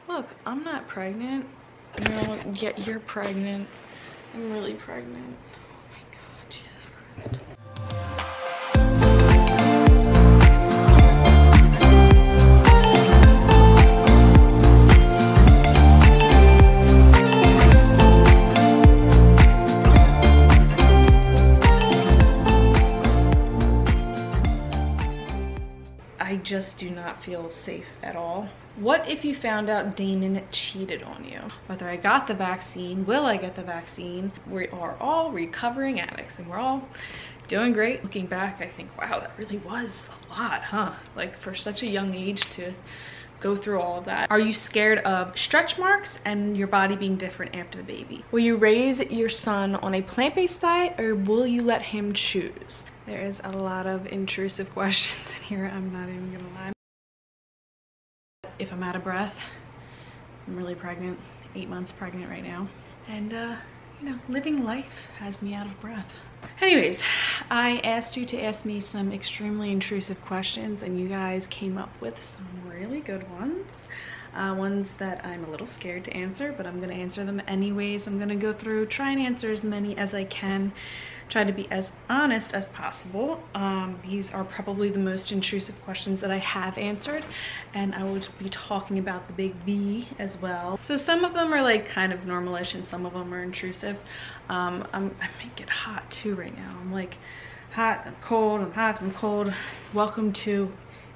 Look, I'm not pregnant. No, yet you're pregnant. I'm really pregnant. Oh my God, Jesus Christ. I just do not feel safe at all. What if you found out Damon cheated on you? Whether I got the vaccine, will I get the vaccine? We are all recovering addicts and we're all doing great. Looking back, I think, wow, that really was a lot, huh? Like for such a young age to go through all of that. Are you scared of stretch marks and your body being different after the baby? Will you raise your son on a plant-based diet or will you let him choose? There is a lot of intrusive questions in here, I'm not even gonna lie. If I'm out of breath, I'm really pregnant, 8 months pregnant right now. And you know, living life has me out of breath. Anyways, I asked you to ask me some extremely intrusive questions and you guys came up with some really good ones. Ones that I'm a little scared to answer, but I'm gonna answer them anyways. I'm gonna go through, try and answer as many as I can, try to be as honest as possible. These are probably the most intrusive questions that I have answered, and I will be talking about the big B as well. So some of them are like kind of normalish and some of them are intrusive. I might get hot too right now. I'm like hot, I'm cold, I'm hot, I'm cold. Welcome to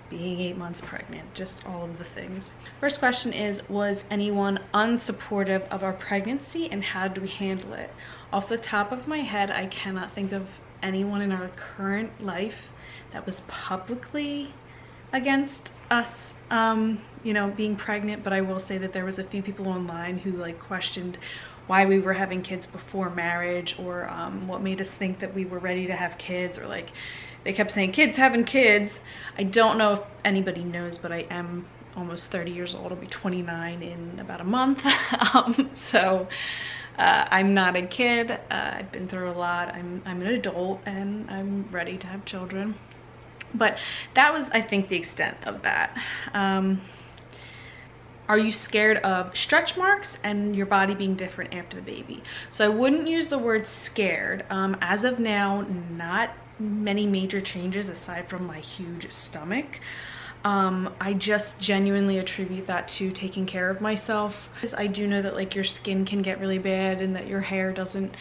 being 8 months pregnant, just all of the things. First question is, was anyone unsupportive of our pregnancy and how did we handle it? Off the top of my head, I cannot think of anyone in our current life that was publicly against us, you know, being pregnant, but I will say that there was a few people online who like questioned why we were having kids before marriage, or what made us think that we were ready to have kids, or like they kept saying kids having kids. I don't know if anybody knows, but I am almost 30 years old. I'll be 29 in about a month. So I'm not a kid. I've been through a lot. I'm an adult and I'm ready to have children. But that was, I think, the extent of that. Are you scared of stretch marks and your body being different after the baby? So I wouldn't use the word scared. As of now, not many major changes aside from my huge stomach. I just genuinely attribute that to taking care of myself. I do know that like your skin can get really bad and that your hair doesn't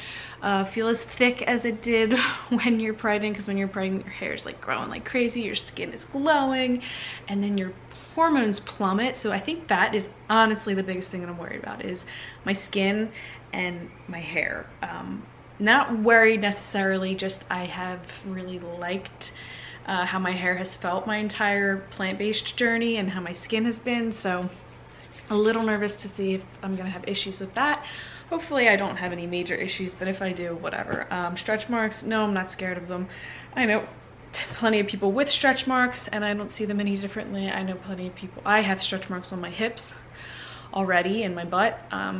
feel as thick as it did when you're pregnant, because when you're pregnant your hair is like growing like crazy, your skin is glowing, and then your hormones plummet. So I think that is honestly the biggest thing that I'm worried about, is my skin and my hair. Not worried necessarily, just I have really liked how my hair has felt my entire plant-based journey and how my skin has been, so a little nervous to see if I'm gonna have issues with that. Hopefully I don't have any major issues, but if I do, whatever. Stretch marks, no, I'm not scared of them. I know plenty of people with stretch marks and I don't see them any differently. I know plenty of people, I have stretch marks on my hips already in my butt.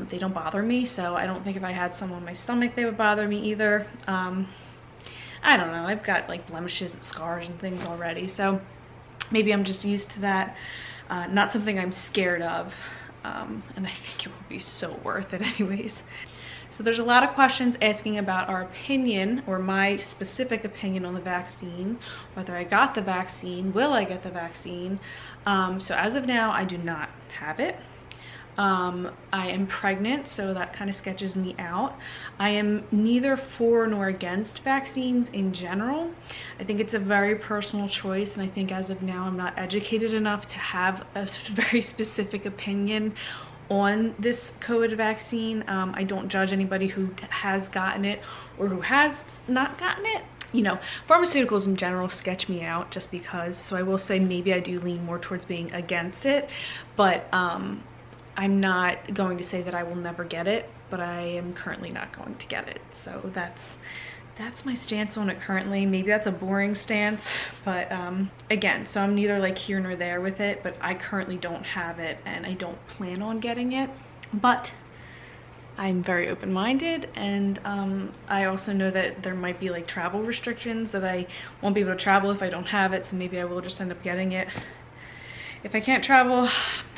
They don't bother me, so I don't think if I had some on my stomach they would bother me either. I don't know, I've got like blemishes and scars and things already, so maybe I'm just used to that. Not something I'm scared of, and I think it will be so worth it anyways. So there's a lot of questions asking about our opinion, or my specific opinion on the vaccine, whether I got the vaccine, will I get the vaccine. So as of now, I do not have it. I am pregnant, so that kind of sketches me out. I am neither for nor against vaccines in general. I think it's a very personal choice, and I think as of now I'm not educated enough to have a very specific opinion on this COVID vaccine. I don't judge anybody who has gotten it or who has not gotten it. You know, pharmaceuticals in general sketch me out just because, so I will say maybe I do lean more towards being against it, but I'm not going to say that I will never get it, but I am currently not going to get it. So that's my stance on it currently. Maybe that's a boring stance, but again, so I'm neither like here nor there with it, but I currently don't have it and I don't plan on getting it. But I'm very open-minded, and I also know that there might be like travel restrictions that I won't be able to travel if I don't have it, so maybe I will just end up getting it. If I can't travel,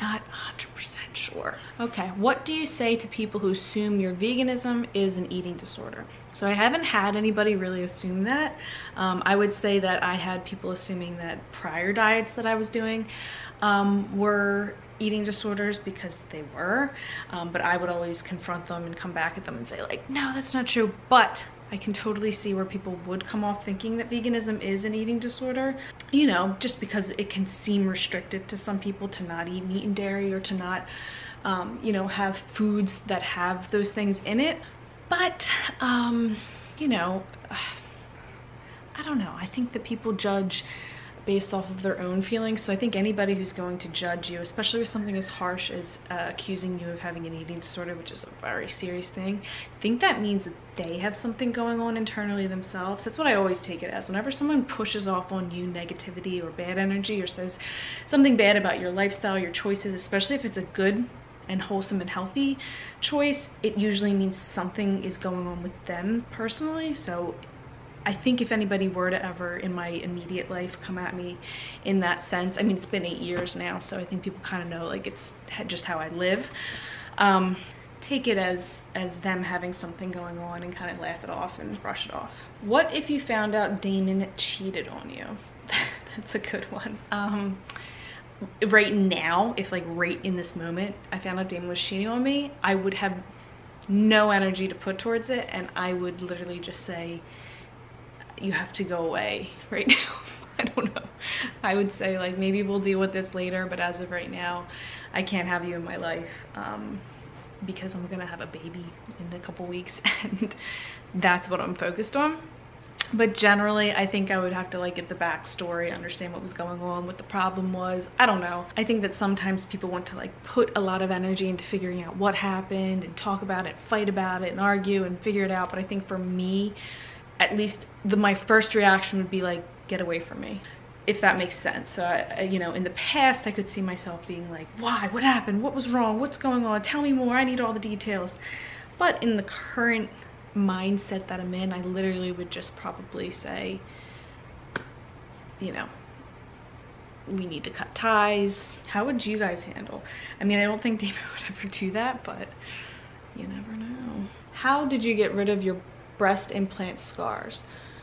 I'm not 100% sure. sure. Okay, what do you say to people who assume your veganism is an eating disorder? So I haven't had anybody really assume that. I would say that I had people assuming that prior diets that I was doing were eating disorders, because they were, but I would always confront them and come back at them and say like, no, that's not true. But I can totally see where people would come off thinking that veganism is an eating disorder, you know, just because it can seem restricted to some people to not eat meat and dairy, or to not, you know, have foods that have those things in it. But, you know, I don't know. I think that people judge based off of their own feelings. So I think anybody who's going to judge you, especially with something as harsh as accusing you of having an eating disorder, which is a very serious thing, I think that means that they have something going on internally themselves. That's what I always take it as. Whenever someone pushes off on you negativity or bad energy, or says something bad about your lifestyle, your choices, especially if it's a good and wholesome and healthy choice, it usually means something is going on with them personally. So I think if anybody were to ever in my immediate life come at me in that sense, I mean, it's been 8 years now, so I think people kind of know like it's just how I live. Take it as them having something going on and kind of laugh it off and brush it off. What if you found out Damon cheated on you? That's a good one. Right now, if like right in this moment I found out Damon was cheating on me, I would have no energy to put towards it, and I would literally just say, you have to go away right now. I don't know. I would say like, maybe we'll deal with this later, but as of right now, I can't have you in my life, because I'm gonna have a baby in a couple weeks, and that's what I'm focused on. But generally, I think I would have to like get the backstory, understand what was going on, what the problem was. I don't know. I think that sometimes people want to like put a lot of energy into figuring out what happened and talk about it, fight about it and argue and figure it out. But I think for me, at least my first reaction would be like, get away from me, if that makes sense. So you know, in the past I could see myself being like, why, what happened, what was wrong, what's going on, tell me more, I need all the details. But in the current mindset that I'm in, I literally would just probably say, you know, we need to cut ties. How would you guys handle? I mean, I don't think Damon would ever do that, but you never know. How did you get rid of your breast implant scars?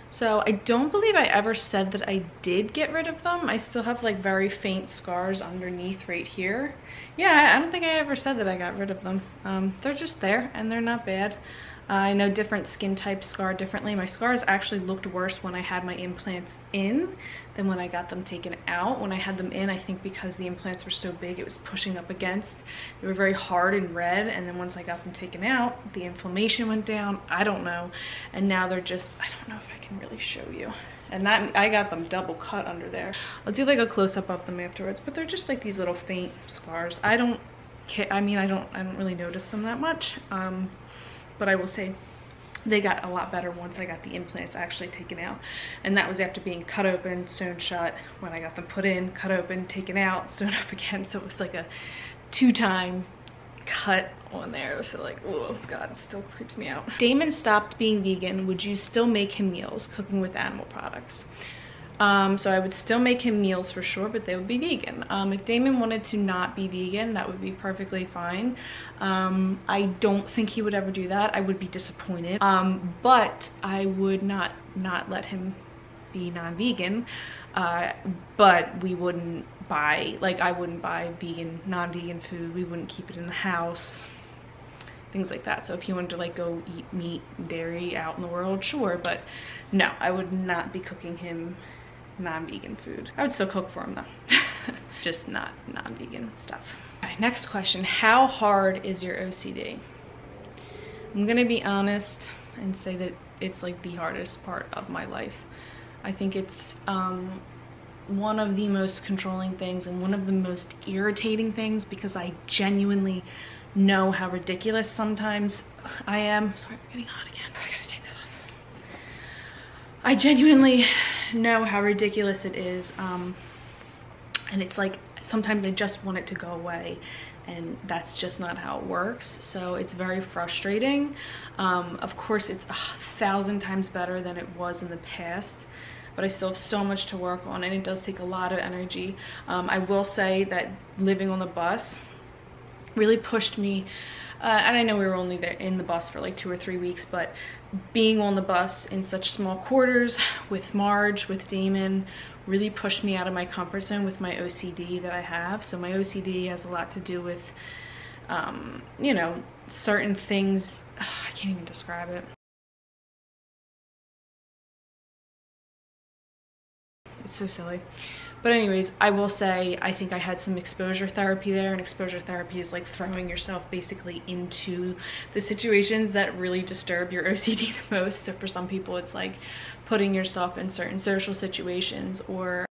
So I don't believe I ever said that I did get rid of them. I still have like very faint scars underneath right here. Yeah, I don't think I ever said that I got rid of them. They're just there and they're not bad. I know different skin types scar differently. My scars actually looked worse when I had my implants in than when I got them taken out. When I had them in, I think because the implants were so big, it was pushing up against. They were very hard and red, and then once I got them taken out, the inflammation went down. I don't know. And now they're just, I don't know if I can really show you. And that, I got them double cut under there. I'll do like a close-up of them afterwards, but they're just like these little faint scars. I don't care. I mean, I don't really notice them that much. But I will say they got a lot better once I got the implants actually taken out. And that was after being cut open, sewn shut. When I got them put in, cut open, taken out, sewn up again. So it was like a 2-time cut on there. So like, oh God, it still creeps me out. Damon stopped being vegan. Would you still make him meals cooking with animal products? So I would still make him meals for sure, but they would be vegan. If Damon wanted to not be vegan, that would be perfectly fine. I don't think he would ever do that. I would be disappointed. But I would not let him be non-vegan. But we wouldn't buy, like I wouldn't buy vegan, non-vegan food. We wouldn't keep it in the house. Things like that. So if he wanted to like go eat meat, dairy out in the world, sure. But no, I would not be cooking him non-vegan food. I would still cook for him though. Just not non-vegan stuff. Okay, next question. How hard is your OCD? I'm gonna be honest and say that it's like the hardest part of my life. I think it's one of the most controlling things and one of the most irritating things, because I genuinely know how ridiculous sometimes I am. Sorry, I'm getting hot again. I gotta take this off. I genuinely know how ridiculous it is, and it's like sometimes I just want it to go away, and that's just not how it works. So it's very frustrating. Of course, it's 1,000 times better than it was in the past, but I still have so much to work on, and it does take a lot of energy. I will say that living on the bus, really pushed me. And I know we were only there in the bus for like 2 or 3 weeks, but being on the bus in such small quarters with Marge, with Damon, really pushed me out of my comfort zone with my OCD that I have. So my OCD has a lot to do with, you know, certain things. I can't even describe it. It's so silly. But anyways, I will say I think I had some exposure therapy there, and exposure therapy is like throwing yourself basically into the situations that really disturb your OCD the most. So for some people it's like putting yourself in certain social situations, or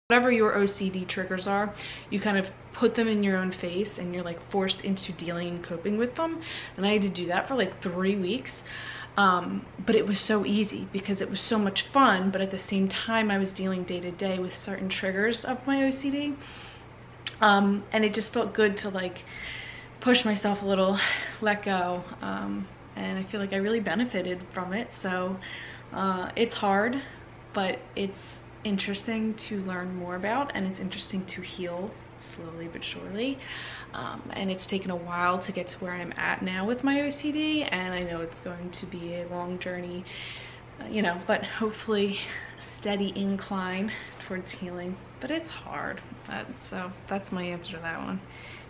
whatever your OCD triggers are, you kind of put them in your own face and you're like forced into dealing and coping with them. And I had to do that for like 3 weeks. But it was so easy because it was so much fun, but at the same time I was dealing day to day with certain triggers of my OCD. And it just felt good to like push myself a little, let go. And I feel like I really benefited from it. So it's hard, but it's interesting to learn more about, and it's interesting to heal slowly but surely. And it's taken a while to get to where I'm at now with my OCD, and I know it's going to be a long journey, you know, but hopefully a steady incline towards healing. But it's hard. So that's my answer to that one.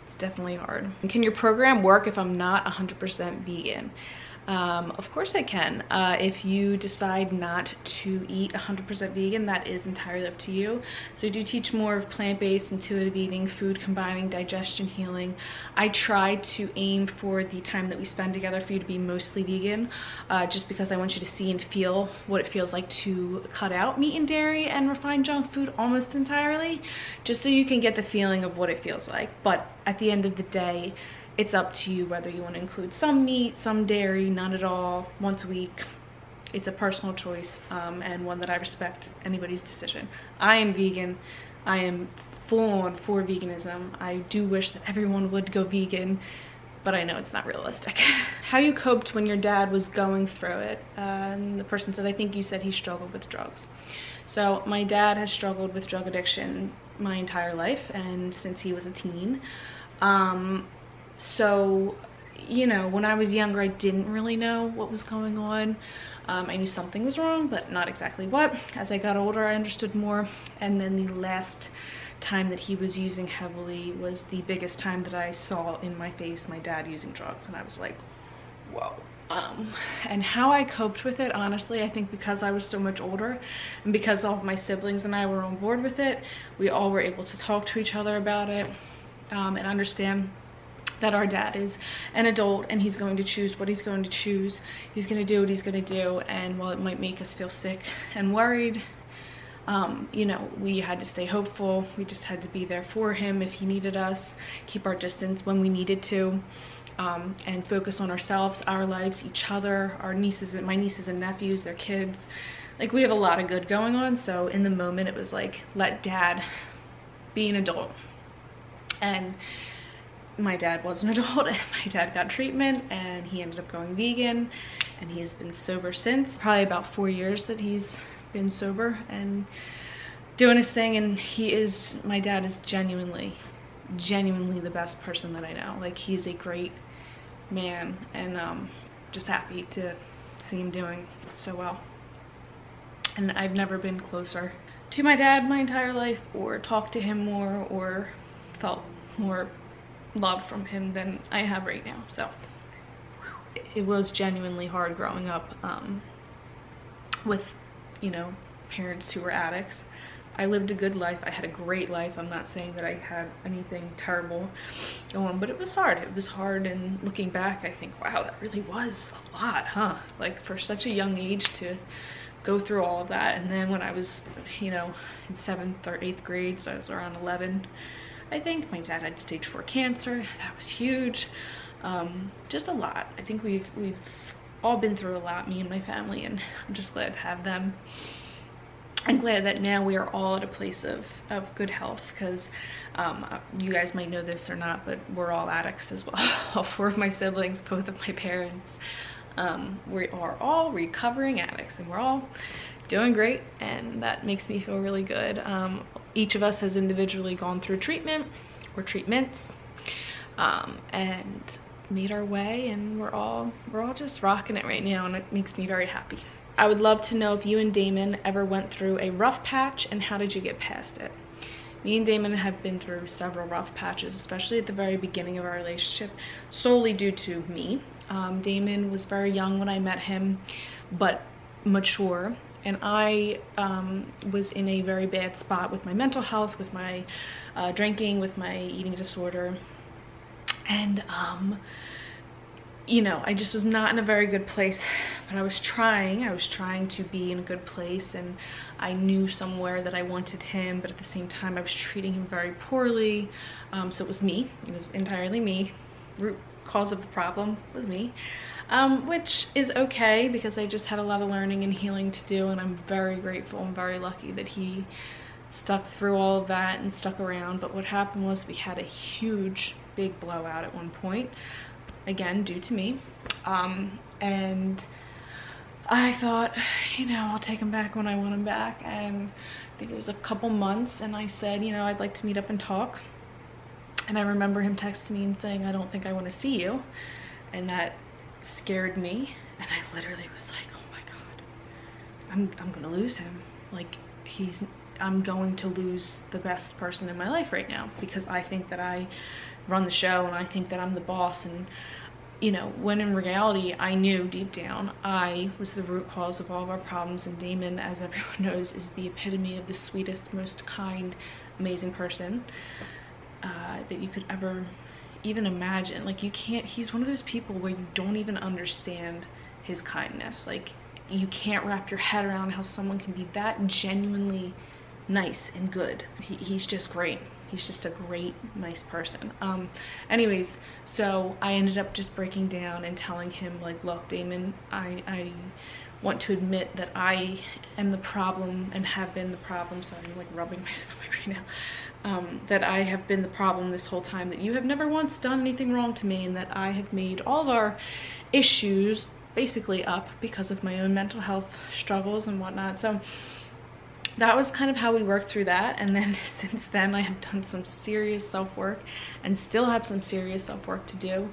It's definitely hard. Can your program work if I'm not 100% vegan? Of course I can. If you decide not to eat 100% vegan, that is entirely up to you. So I do teach more of plant-based, intuitive eating, food combining, digestion, healing. I try to aim for the time that we spend together for you to be mostly vegan, just because I want you to see and feel what it feels like to cut out meat and dairy and refined junk food almost entirely, just so you can get the feeling of what it feels like. But at the end of the day, it's up to you whether you want to include some meat, some dairy, none at all, once a week. It's a personal choice, and one that I respect anybody's decision. I am vegan. I am full on for veganism. I do wish that everyone would go vegan, but I know it's not realistic. How you coped when your dad was going through it? And the person said, I think you said he struggled with drugs. So my dad has struggled with drug addiction my entire life, and since he was a teen. So, you know, when I was younger, I didn't really know what was going on. I knew something was wrong, but not exactly what. As I got older, I understood more. And then the last time that he was using heavily was the biggest time that I saw in my face my dad using drugs. And I was like, whoa. And how I coped with it, honestly, I think because I was so much older and because all of my siblings and I were on board with it, we all were able to talk to each other about it, and understand that our dad is an adult and he's going to choose what he's going to choose. He's going to do what he's going to do, and while it might make us feel sick and worried, you know, we had to stay hopeful. We just had to be there for him if he needed us, keep our distance when we needed to, and focus on ourselves, our lives, each other, our nieces and my nieces and nephews, their kids. Like, we have a lot of good going on. So in the moment it was like, let dad be an adult. And my dad was an adult, and my dad got treatment, and he ended up going vegan, and he has been sober since. Probably about 4 years that he's been sober and doing his thing, and my dad is genuinely the best person that I know. Like, he's a great man, and just happy to see him doing so well. And I've never been closer to my dad my entire life, or talked to him more, or felt more love from him than I have right now. So it was genuinely hard growing up with, you know, parents who were addicts. I lived a good life. I had a great life. I'm not saying that I had anything terrible going on, but it was hard. It was hard, and looking back, I think, wow, that really was a lot, huh? Like, for such a young age to go through all of that. And then when I was, you know, in 7th or 8th grade, so I was around 11, I think, my dad had stage 4 cancer. That was huge. Just a lot. I think we've all been through a lot, me and my family, and I'm just glad to have them. I'm glad that now we are all at a place of good health, because you guys might know this or not, but we're all addicts as well. All 4 of my siblings, both of my parents. We are all recovering addicts, and we're all doing great, and that makes me feel really good. each of us has individually gone through treatment or treatments, and made our way, and we're all just rocking it right now, and it makes me very happy. I would love to know if you and Damon ever went through a rough patch, and how did you get past it? Me and Damon have been through several rough patches, especially at the very beginning of our relationship, solely due to me. Damon was very young when I met him, but mature, and I was in a very bad spot with my mental health, with my drinking, with my eating disorder, and you know, I just was not in a very good place, but I was trying to be in a good place, and I knew somewhere that I wanted him, but at the same time I was treating him very poorly. So it was me, it was entirely me. Root cause of the problem was me, which is okay, because I just had a lot of learning and healing to do, and I'm very grateful and very lucky that he stuck through all of that and stuck around. But what happened was we had a huge big blowout at one point, again due to me, and I thought, you know, I'll take him back when I want him back. And I think it was a couple months, and I said, you know, I'd like to meet up and talk. And I remember him texting me and saying, I don't think I want to see you, and that scared me. And I literally was like, oh my god, I'm gonna lose him. Like, I'm going to lose the best person in my life right now, because I think that I run the show and I think that I'm the boss. And you know, when in reality I knew deep down I was the root cause of all of our problems. And Damon, as everyone knows, is the epitome of the sweetest, most kind, amazing person that you could ever even imagine. Like, you can't, he's one of those people where you don't even understand his kindness. Like, you can't wrap your head around how someone can be that genuinely nice and good. He's just great. He's just a great, nice person. Anyways, so I ended up just breaking down and telling him, like, look, Damon, I want to admit that I am the problem and have been the problem. Sorry, I'm like rubbing my stomach right now. That I have been the problem this whole time, that you have never once done anything wrong to me, and that I have made all of our issues basically up because of my own mental health struggles and whatnot. So that was kind of how we worked through that. And then since then I have done some serious self-work and still have some serious self-work to do.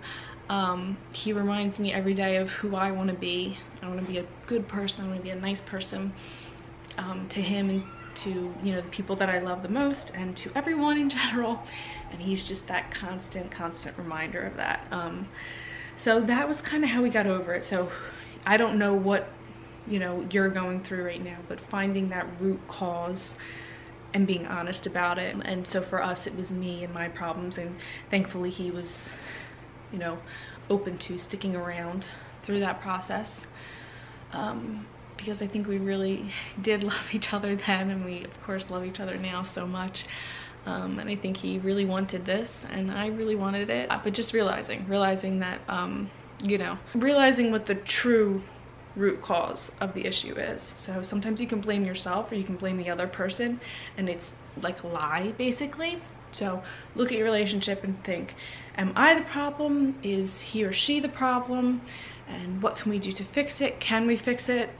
He reminds me every day of who I want to be. I want to be a good person, I want to be a nice person, to him and to, you know, the people that I love the most, and to everyone in general. And he's just that constant reminder of that. So that was kind of how we got over it. So I don't know what, you know, you're going through right now, but finding that root cause and being honest about it. And so for us, it was me and my problems, and thankfully he was, you know, open to sticking around through that process, because I think we really did love each other then, and we of course love each other now so much. And I think he really wanted this, and I really wanted it. But just realizing that, you know, realizing what the true root cause of the issue is. So sometimes you can blame yourself, or you can blame the other person, and it's like a lie basically. So look at your relationship and think, am I the problem? Is he or she the problem? And what can we do to fix it? Can we fix it?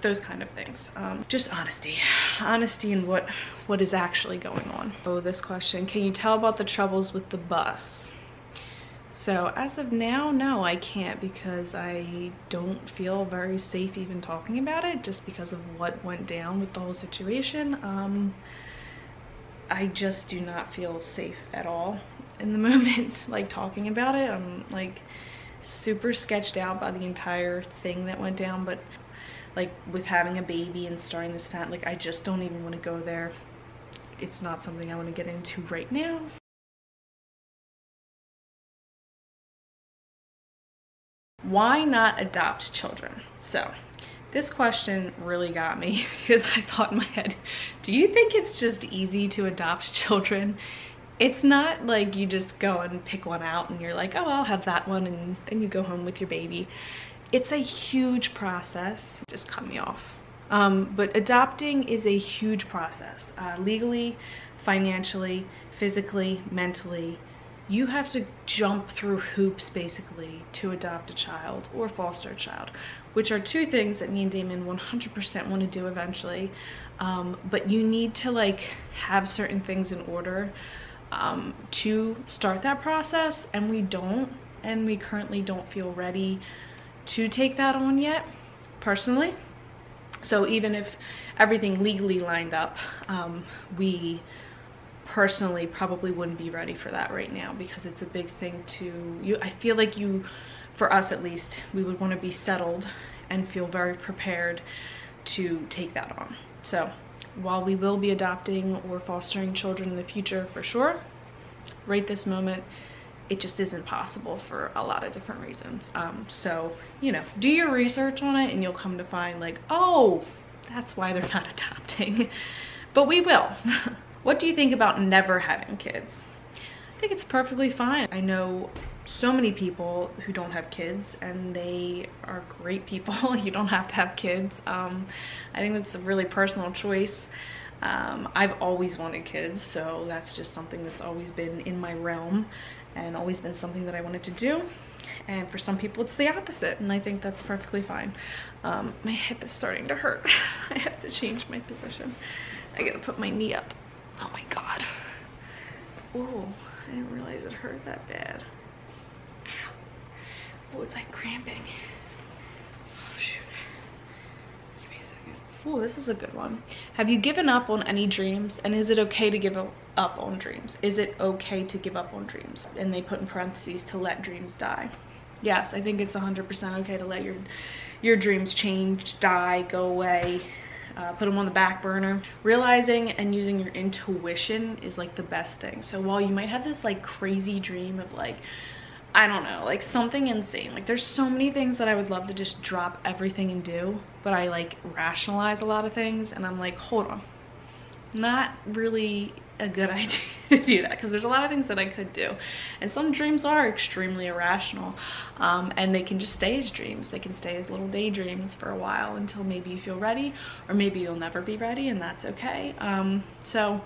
Those kind of things. Just honesty in what is actually going on. Oh, this question, can you tell about the troubles with the bus? So as of now, no, I can't, because I don't feel very safe even talking about it, just because of what went down with the whole situation. I just do not feel safe at all in the moment, like talking about it. I'm like super sketched out by the entire thing that went down, but like with having a baby and starting this family, like I just don't even want to go there. It's not something I want to get into right now. Why not adopt children? So this question really got me, because I thought in my head, do you think it's just easy to adopt children? It's not like you just go and pick one out and you're like, oh, I'll have that one, and then you go home with your baby. It's a huge process. Just cut me off. But adopting is a huge process. Legally, financially, physically, mentally. You have to jump through hoops basically to adopt a child or foster a child, which are two things that me and Damon 100% want to do eventually. but you need to like have certain things in order to start that process, and we don't, and we currently don't feel ready to take that on yet, personally. So even if everything legally lined up, we personally probably wouldn't be ready for that right now, because it's a big thing to I feel like for us at least, we would want to be settled and feel very prepared to take that on. So while we will be adopting or fostering children in the future for sure, right this moment it just isn't possible for a lot of different reasons. So, you know, do your research on it and you'll come to find like, oh, that's why they're not adopting. But we will. What do you think about never having kids? I think it's perfectly fine. I know so many people who don't have kids and they are great people. You don't have to have kids. I think that's a really personal choice. I've always wanted kids, so that's just something that's always been in my realm and always been something that I wanted to do. And for some people it's the opposite, and I think that's perfectly fine. My hip is starting to hurt. I have to change my position. I gotta put my knee up. Oh my god. Oh, I didn't realize it hurt that bad. Ow. Oh, it's like cramping. Oh shoot. Give me a second. Oh, this is a good one. Have you given up on any dreams, and is it okay to give up on dreams? Is it okay to give up on dreams? And they put in parentheses, to let dreams die. Yes, I think it's 100% okay to let your dreams change, die, go away, put them on the back burner. Realizing and using your intuition is like the best thing. So while you might have this like crazy dream of like, I don't know, like something insane, like there's so many things that I would love to just drop everything and do, but I like rationalize a lot of things and I'm like, hold on, not really a good idea to do that, because there's a lot of things that I could do, and some dreams are extremely irrational, and they can just stay as dreams. They can stay as little daydreams for a while until maybe you feel ready, or maybe you'll never be ready, and that's okay. So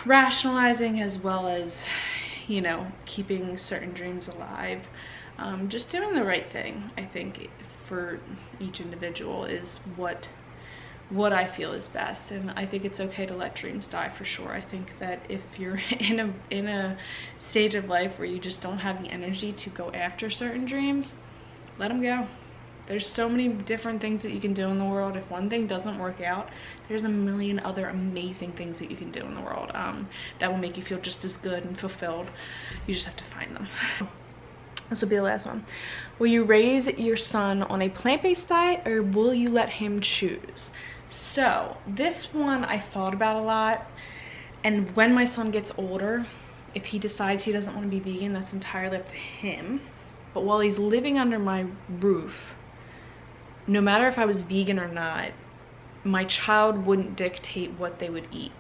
rationalizing, as well as, you know, keeping certain dreams alive, just doing the right thing, I think, for each individual is what I feel is best. And I think it's okay to let dreams die, for sure. I think that if you're in a stage of life where you just don't have the energy to go after certain dreams, let them go. There's so many different things that you can do in the world. If one thing doesn't work out, there's a million other amazing things that you can do in the world that will make you feel just as good and fulfilled. You just have to find them. This will be the last one. Will you raise your son on a plant-based diet, or will you let him choose? So this one I thought about a lot, and when my son gets older, if he decides he doesn't want to be vegan, that's entirely up to him. But while he's living under my roof, no matter if I was vegan or not, my child wouldn't dictate what they would eat.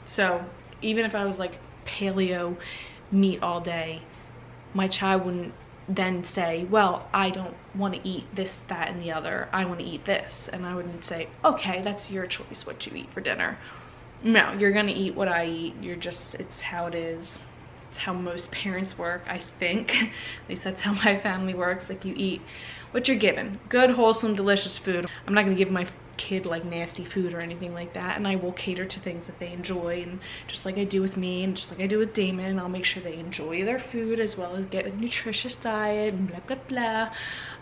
So even if I was like paleo meat all day, my child wouldn't then say, well, I don't want to eat this, that, and the other. I want to eat this. And I wouldn't say, okay, that's your choice what you eat for dinner. No, you're going to eat what I eat. You're just, it's how it is. It's how most parents work, I think. At least that's how my family works. Like, you eat what you're given. Good, wholesome, delicious food. I'm not going to give my kid like nasty food or anything like that, and I will cater to things that they enjoy, and just like I do with me and just like I do with Damon, I'll make sure they enjoy their food as well as get a nutritious diet and blah blah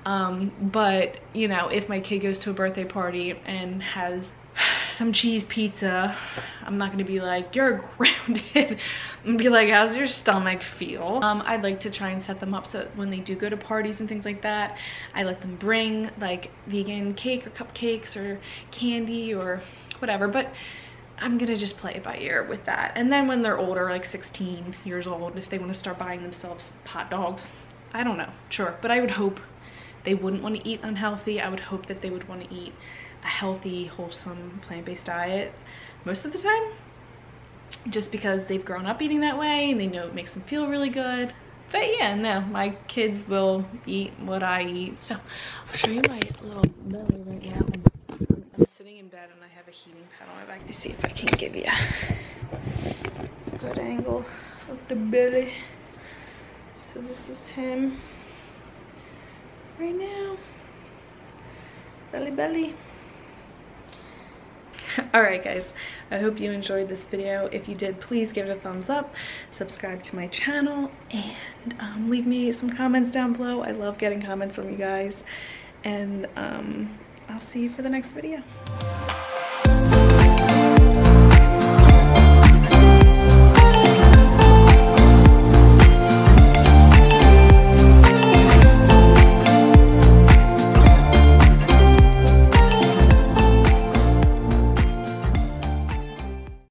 blah. But you know, if my kid goes to a birthday party and has some cheese pizza, I'm not gonna be like, you're grounded, and be like, how's your stomach feel? I'd like to try and set them up so that when they do go to parties and things like that, I let them bring like vegan cake or cupcakes or candy or whatever, but I'm gonna just play it by ear with that. And then when they're older, like 16 years old, if they want to start buying themselves hot dogs, I don't know, sure, but I would hope they wouldn't want to eat unhealthy. I would hope that they would want to eat a healthy, wholesome, plant-based diet most of the time, just because they've grown up eating that way and they know it makes them feel really good. But yeah, no, my kids will eat what I eat. So I'll show you my little belly right now. I'm sitting in bed and I have a heating pad on my back. Let me see if I can give you a good angle of the belly. So this is him right now. Belly belly. Alright guys, I hope you enjoyed this video. If you did, please give it a thumbs up, subscribe to my channel, and leave me some comments down below. I love getting comments from you guys, and I'll see you for the next video.